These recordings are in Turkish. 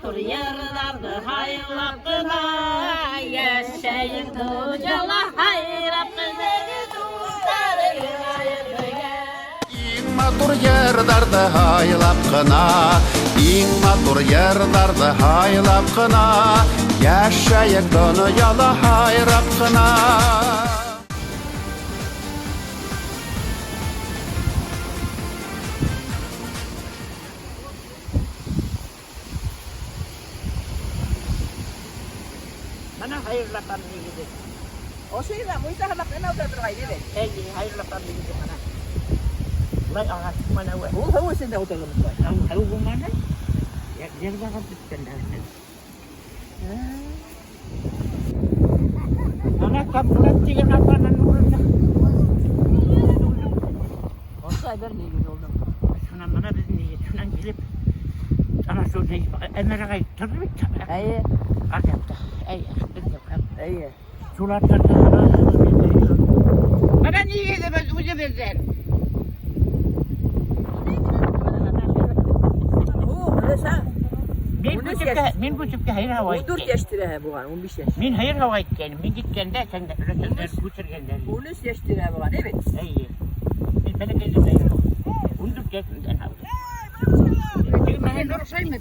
tur yerlerde hayırlapkına yaşayın tucala hayrapkına Matur yerdarda haylap kına İng matur yerdarda haylap kına Yaşayık dünyada hayrap kına Mana hayırlatan bilgi. O şeyle bu işte bak ne oldu buraya dedi. Ey hayırlatan bilgi mana. Ulan ağaç mana wa. Bu havu sende oturmuş var. Havu bu mana? Ya yerda kan bitken dersin. Ana kabulat tiga napanan nurna. Olsa eder ne gibi oldu. Şuna mana biz niye şuna gelip ana şurada emeragay tırmık tabi. Ay Arkadaşlar, ey biz yapalım. ay. Sulardan bana niye gidemez ucu bizden? Bu öyle sen. Men buçukta hayır hava 14 yaştır ha bu an 15 yaş. Men hayır hava etken, men gitkende sen de üretinden uçurgenden. 13 yaştır ha bu an evet. İyi. Ben bana geldim hayır. 14 yaşından hava.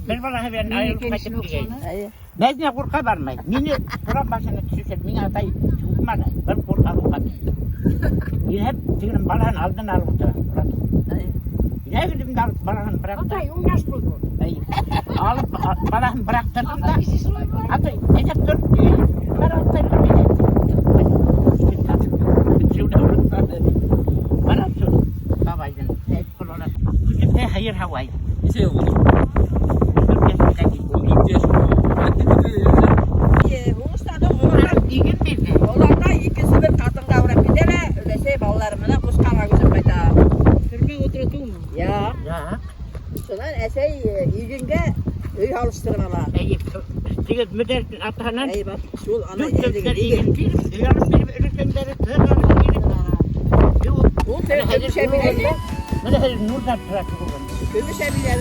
Ben bana hemen ayrılıp kaçıp gideyim. Ay. Ben ne korka varmayın. Mini program başına düşürsen, mini atay tutmadı. Ben korkalım kaçtım. Yine hep tigrim balağın aldın alıp da. Ay. Ne bileyim de alıp balağını bıraktım. Atay undaş buldu. Alıp balağını bıraktırdım da. Atay edep dur. Ben atayım beni. Bana dur. Babaydın. Hep kulağına. Ne hayır havaydı. Bir şey oldu. 14 yaşında gitti. 14 yaş. Bu ustadan onlar İyi gün verdi. Onlarda ikisi bir kadın kavram bir de öyle şey ballarımına buz kava gözüm kayda. Türbe oturdu mu? Ya. Ya. Şunlar iyi günde öy alıştırmalar. İyi. Tigit müdersin atanan. Ey bak şu ana Dört kökler iyi. iyi değil. Yalnız benim ürünleri tığlarım gelip. Bu kömüşebilirler. Böyle her nurdan bırakır onu. Kömüşebilirler.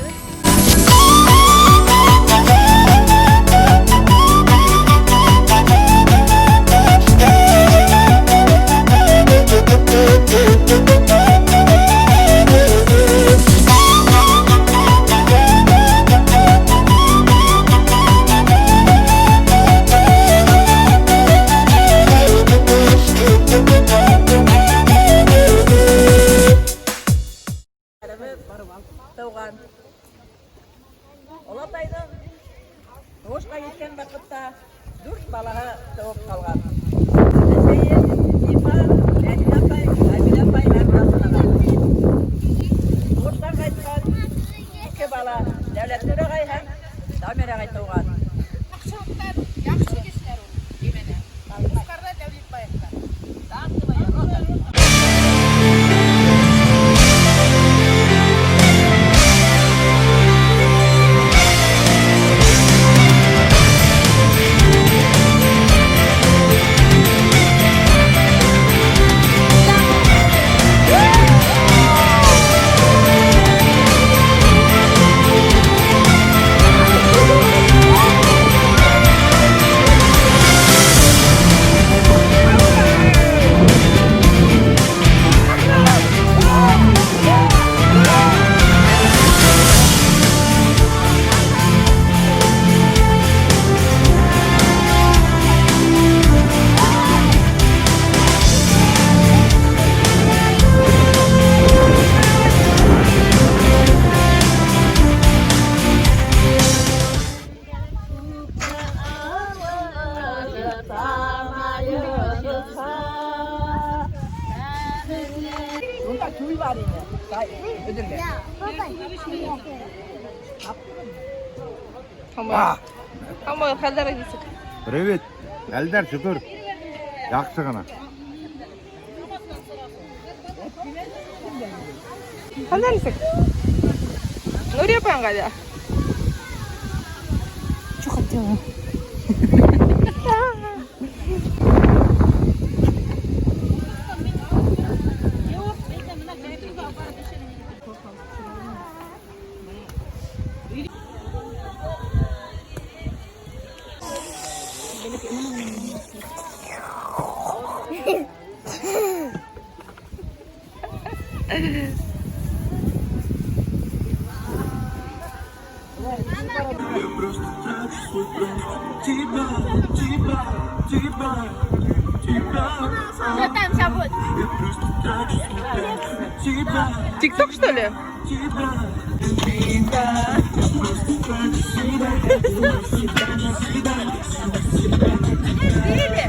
Doğan. Olataydı. Hoşqa yetken vaqtda 4 balağa doğup qalğan. Hoşqa qaytqan 2 bala davlatlara qayhan, damera qaytqan. Akşamlar yaxşı kişiler oldu. Demene. Yukarıda devlet bayıklar. Dağıttı bayıklar. Tüy var yine. Ödürge. Ama kadar gitsin. Привет. Элдер шүкүр. Жакшы гана. Kadar gitsin. Nuriye yapayım galiba. Çok atıyor. Что там зовут? ТикТок, что ли? Видели?